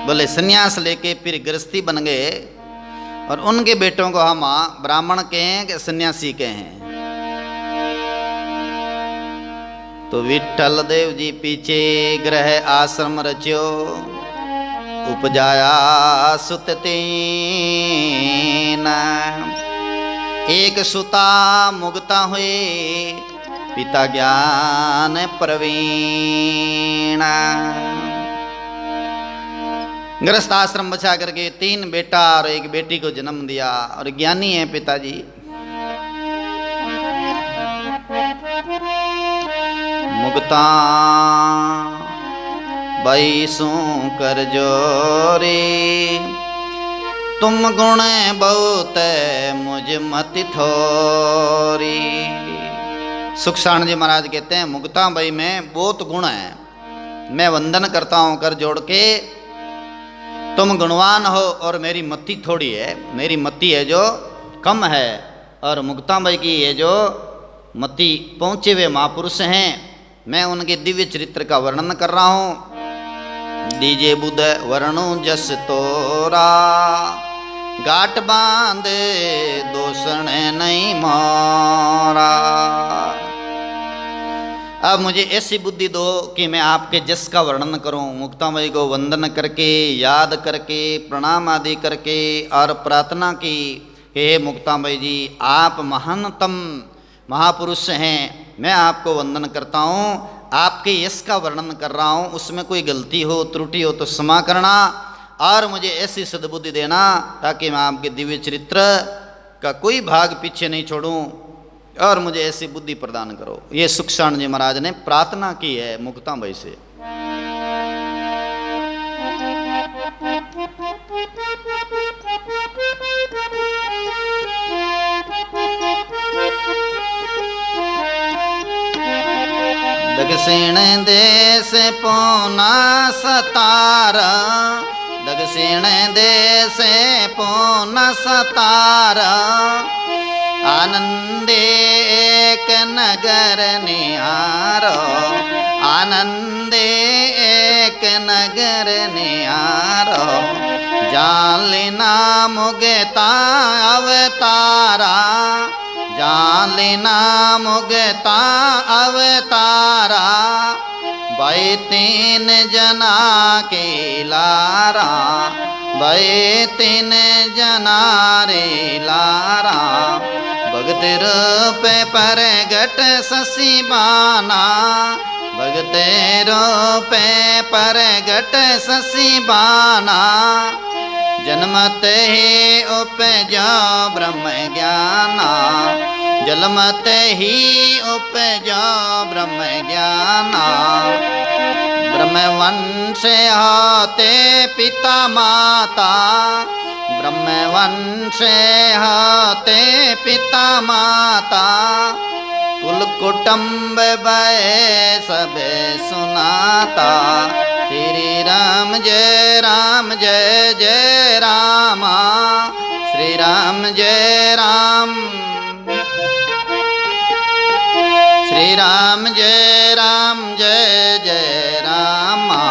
बोले सन्यास लेके फिर गृहस्थी बन गए और उनके बेटों को हम ब्राह्मण के हैं कि सन्यासी के हैं। तो विठल देव जी पीछे गृह आश्रम रच्यो, उपजाया सुत तीन। एक सुता मुगता हुए, पिता ज्ञान प्रवीण। गृहस्थ आश्रम बचा करके 3 बेटा और 1 बेटी को जन्म दिया और ज्ञानी है पिताजी। मुगता बैसू कर जोरी, तुम गुण बहुत मुझ मति थोरी। सुखसाण जी महाराज कहते हैं मुगता भाई में बहुत गुण है, मैं वंदन करता हूँ कर जोड़ के। तुम गुणवान हो और मेरी मति थोड़ी है, मेरी मति है जो कम है, और मुक्ता भाई की ये जो मति पहुँचे हुए महापुरुष हैं, मैं उनके दिव्य चरित्र का वर्णन कर रहा हूँ। दीजे बुध वर्णु जस तोरा, गाट बांध दोषण नहीं मोरा। अब मुझे ऐसी बुद्धि दो कि मैं आपके जस का वर्णन करूं, मुक्तामयी को वंदन करके, याद करके, प्रणाम आदि करके और प्रार्थना की कि हे मुक्तामयी जी, आप महानतम महापुरुष हैं, मैं आपको वंदन करता हूं, आपके यश का वर्णन कर रहा हूं, उसमें कोई गलती हो त्रुटि हो तो क्षमा करना और मुझे ऐसी सद्बुद्धि देना ताकि मैं आपके दिव्य चरित्र का कोई भाग पीछे नहीं छोड़ूं और मुझे ऐसी बुद्धि प्रदान करो। ये सुखसाण जी महाराज ने प्रार्थना की है मुक्ताबाई से। दक्षिण देश पूना सतारा, दक्षिण देश पूना सतारा, आनंदे एक नगर निहारो, आनंदे एक नगर निहारो, जान लेना मुगता अवतारा, जान लेना मुगता अवतारा, भाई 3 जना के लारा, भाई 3 जना रे लारा, भगत रूप परगट शशि बाना, भगत रूप परगट शशि बाना, जन्मत ही उपजो ब्रह्म ज्ञाना, जन्मत ही उपजो ब्रह्म ज्ञाना, ब्रह्मवंश होते पिता माता, ब्रह्मवंश होते पिता माता, कुल कुटुंब भय सब सुनाता, श्री राम जय राम जय जय रामा, श्री राम जय राम, श्री राम जय राम जय जय रामा,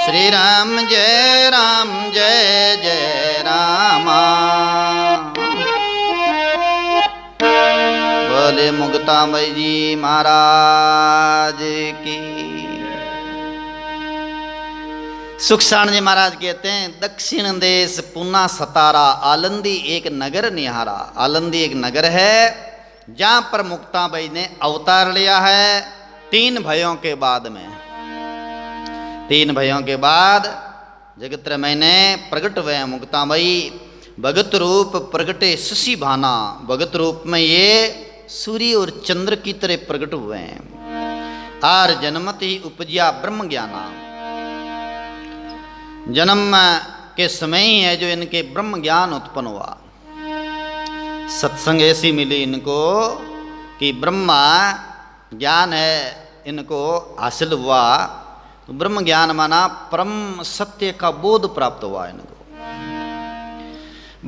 श्री राम जय राम जय जय रामा। बोले मुक्ताबाई जी महाराज की। सुखसाण जी महाराज कहते हैं दक्षिण देश पूना सतारा, आलंदी एक नगर निहारा। आलंदी एक नगर है जहां पर मुक्ताबाई ने अवतार लिया है 3 भाइयों के बाद में। 3 भाइयों के बाद जगत्रमय ने प्रकट हुए मुक्ताबाई, भगत रूप प्रगटे शशि भाना, भगत रूप में ये सूर्य और चंद्र की तरह प्रकट हुए हैं। और जन्मत ही उपजिया ब्रह्म ज्ञाना, जन्म के समय ही है जो इनके ब्रह्म ज्ञान उत्पन्न हुआ। सत्संग ऐसी मिली इनको कि ब्रह्मा ज्ञान है इनको हासिल हुआ। तो ब्रह्म ज्ञान माना परम सत्य का बोध प्राप्त हुआ इनको।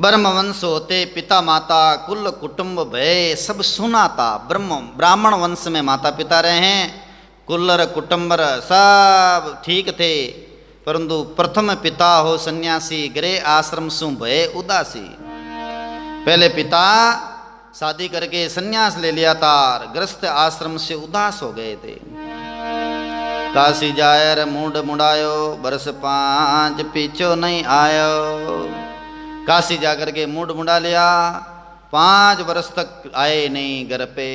ब्रह्मवंश होते पिता माता, कुल कुटुंब भय सब सुना था। ब्राह्मण वंश में माता पिता रहे हैं, कुल्लर कुटुंबर सब ठीक थे, परंतु प्रथम पिता हो सन्यासी गृह आश्रम सु भय उदासी। पहले पिता शादी करके सन्यास ले लिया था, गृहस्थ आश्रम से उदास हो गए थे। काशी जायर मूड मुड़ायो, बरस 5 पीछो नहीं आयो। काशी जाकर के मूड मुड़ा लिया, 5 वर्ष तक आए नहीं घर पे।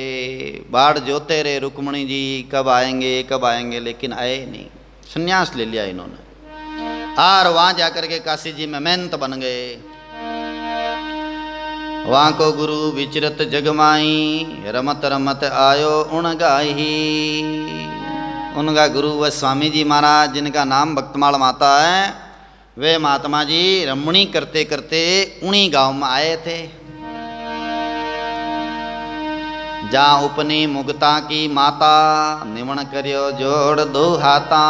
बाढ़ जोते रहे रुक्मणी जी कब आएंगे, लेकिन आए नहीं। संन्यास ले लिया इन्होंने और वहां जाकर के काशी जी में महंत बन गए। वहां को गुरु विचरत जगमाई, रमत रमत आयो उन गाही। उनका गुरु व स्वामी जी महाराज, जिनका नाम भक्तमाल माता है, वे महात्मा जी रमणी करते करते उन्हीं गांव में आए थे। जहाँ उपनी मुक्ता की माता, निमण करियो जोड़ दो हाथा।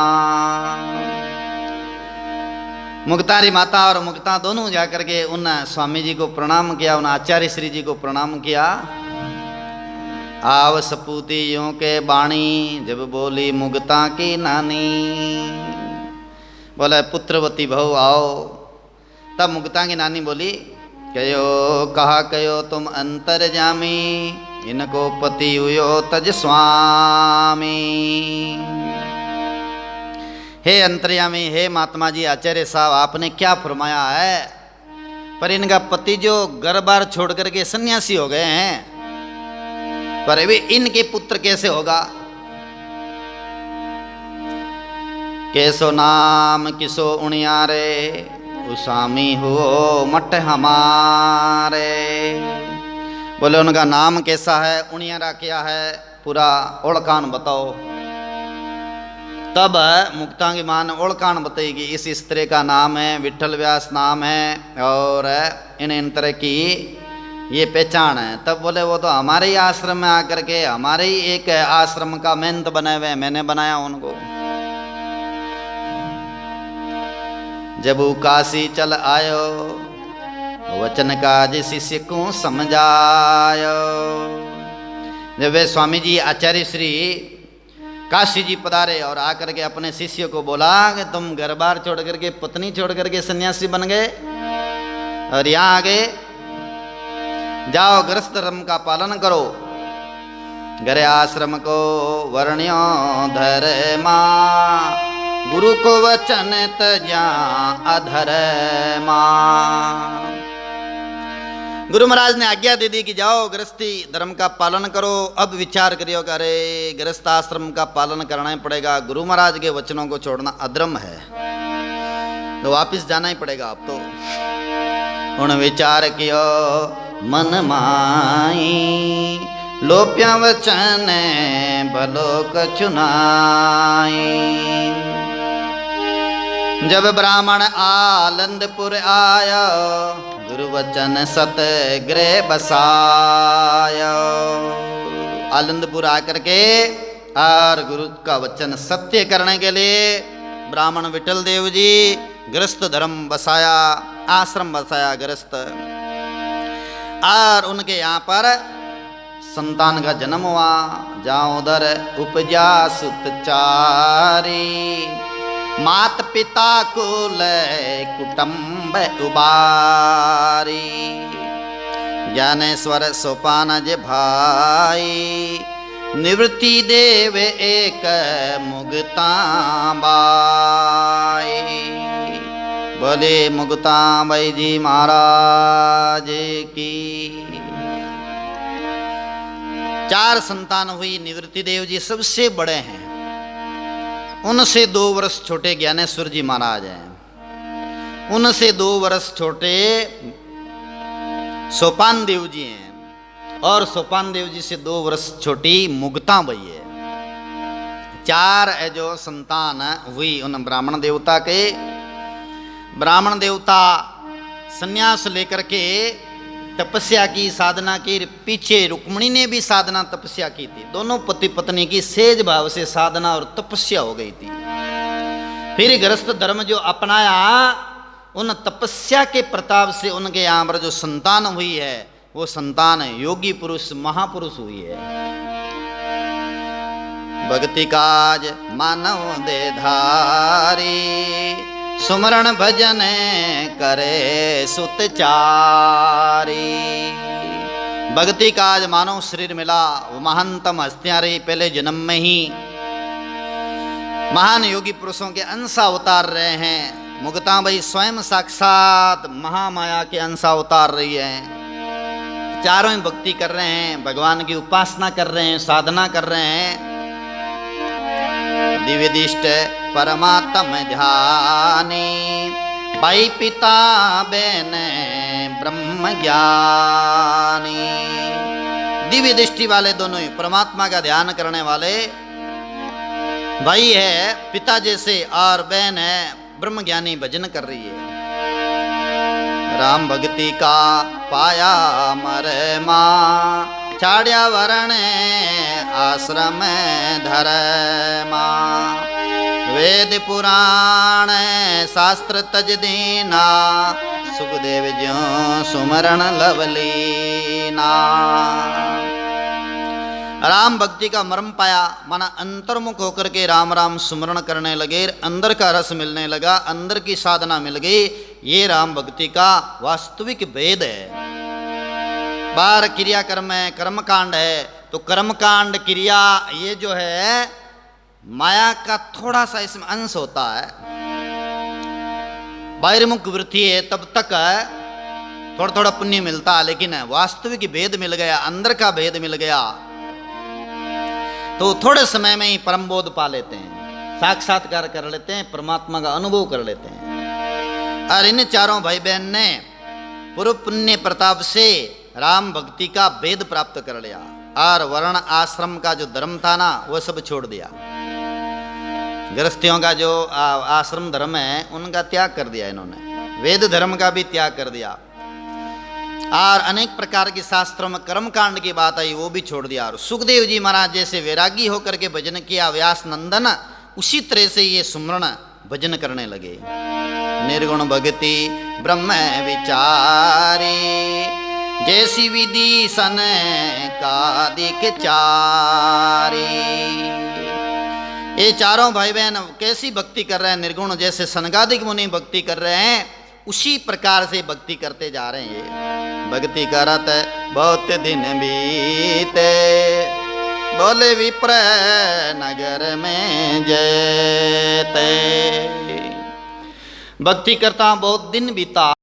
मुक्तारी माता और मुक्ता दोनों जाकर के उन स्वामी जी को प्रणाम किया, उन आचार्य श्री जी को प्रणाम किया। आव सपूती यूं के बाणी, जब बोली मुक्ता की नानी। बोले पुत्रवती बहु आओ। तब मुक्ता की नानी बोली, कहो तुम अंतर जामी, इनको पति हुयो तज स्वामी। हे अंतर्यामी, हे महात्मा जी आचार्य साहब, आपने क्या फरमाया है? पर इनका पति जो घर बार छोड़ करके सन्यासी हो गए हैं, पर अभी इनके पुत्र कैसे होगा? कैसो नाम किसो उणियारे, उसामी हो मठ हमारे। बोले उनका नाम कैसा है, उणियारा क्या है, पूरा ओळखान बताओ। तब मुक्ता की मां ने ओळखान बताएगी, इस तरह का नाम है, विठल व्यास नाम है, और इन तरह की ये पहचान है। तब बोले वो तो हमारे ही आश्रम में आकर के हमारे ही एक आश्रम का महंत बने हुए, मैंने बनाया उनको। जब वो काशी चल आयो, वचन काज शिष्य को समझायो। जब वे स्वामी जी आचार्य श्री काशी जी पधारे और आकर के अपने शिष्य को बोला कि तुम घर बार छोड़ करके, पत्नी छोड़ करके सन्यासी बन गए और यहाँ आ गए, जाओ गृहस्थ धर्म का पालन करो। घर आश्रम को वर्ण्यो धर्मा, गुरु को वचन तजा अधर्मा। गुरु महाराज ने आज्ञा दे दी कि जाओ गृहस्थी धर्म का पालन करो। अब विचार करियो कि अरे गृहस्थ आश्रम का पालन करना ही पड़ेगा, गुरु महाराज के वचनों को छोड़ना अधर्म है, तो वापिस जाना ही पड़ेगा अब तो। उन विचार कियो मन माई, लोप्या वचन भलो कछु नाई। जब ब्राह्मण आनंदपुर आया, गुरु वचन सत गृह बसाया। आनंदपुर आकर के और गुरु का वचन सत्य करने के लिए ब्राह्मण विठल देव जी गृहस्थ धर्म बसाया, आश्रम बसाया गृहस्थ। और उनके यहाँ पर संतान का जन्म हुआ। जहाँ उधर उपजा सुत चारी, मात पिता कुल कुटुंब उबारी। ज्ञानेश्वर सोपानज भाई, निवृत्ति देव एक मुक्ता बाई। बोले मुक्ता बाई जी महाराज की। 4 संतान हुई। निवृत्ति देव जी सबसे बड़े हैं, उनसे 2 वर्ष छोटे ज्ञानेश्वर जी महाराज हैं, उनसे 2 वर्ष छोटे सोपान देव जी हैं, और सोपान देव जी से 2 वर्ष छोटी मुक्ता बाई है। 4 जो संतान हुई उन ब्राह्मण देवता के। ब्राह्मण देवता संन्यास लेकर के तपस्या की, साधना की। पीछे रुक्मिणी ने भी साधना तपस्या की थी। दोनों पति पत्नी की सेज भाव से साधना और तपस्या हो गई थी। फिर गृहस्थ धर्म जो अपनाया, उन तपस्या के प्रताप से उनके यहाँ पर जो संतान हुई है, वो संतान योगी पुरुष महापुरुष हुई है। भक्ति काज मानव दे धारी, सुमरण भजन करे सुतचारी। भक्ति का आज मानव शरीर मिला, वो महानतम हस्तियां रही पहले जन्म में ही महान योगी पुरुषों के अंश उतार रहे हैं। मुक्ताबाई स्वयं साक्षात महामाया के अंश उतार रही है। चारों ही भक्ति कर रहे हैं, भगवान की उपासना कर रहे हैं, साधना कर रहे हैं। दिव्यदिष्ट परमात्म ध्यानी, भाई पिता बहन ब्रह्म ज्ञानी। दिव्य दृष्टि वाले दोनों ही परमात्मा का ध्यान करने वाले भाई है पिता जैसे, और बहन है ब्रह्म ज्ञानी भजन कर रही है। राम भक्ति का पाया मरमा, छाड़िया वरण आश्रम धर्मा। वेद पुराण शास्त्र तज दीना, सुखदेव ज्यों सुमरण लवलीना। राम भक्ति का मर्म पाया, माना अंतर्मुख होकर के राम राम सुमरण करने लगे, अंदर का रस मिलने लगा, अंदर की साधना मिल गई। ये राम भक्ति का वास्तविक भेद है। बार क्रिया कर्म है, कर्मकांड है, तो कर्मकांड क्रिया ये जो है माया का थोड़ा सा इसमें अंश होता है। बाहिर्मुख वृत्ति है तब तक थोड़ा थोड़ा पुण्य मिलता है, लेकिन वास्तविक भेद मिल गया, अंदर का भेद मिल गया तो थोड़े समय में ही परम बोध पा लेते हैं, साक्षात्कार कर लेते हैं, परमात्मा का अनुभव कर लेते हैं। और इन चारों भाई बहन ने पूर्व पुण्य प्रताप से राम भक्ति का भेद प्राप्त कर लिया, और वर्ण आश्रम का जो धर्म था ना वो सब छोड़ दिया। गृहस्थियों का जो आश्रम धर्म है उनका त्याग कर दिया इन्होंने, वेद धर्म का भी त्याग कर दिया, और अनेक प्रकार के शास्त्रों में कर्मकांड की बात आई वो भी छोड़ दिया। और सुखदेव जी महाराज जैसे वैरागी होकर के भजन किया व्यास नंदन, उसी तरह से ये सुमरण भजन करने लगे। निर्गुण भक्ति ब्रह्म विचारी, जैसी विधि सन का दिक चारी। ये चारों भाई बहन कैसी भक्ति कर रहे हैं? निर्गुण जैसे सनकादिक मुनि भक्ति कर रहे हैं, उसी प्रकार से भक्ति करते जा रहे हैं। भक्ति करत बहुत दिन बीते, बोले विप्र नगर में जयते। भक्ति करता बहुत दिन बीता,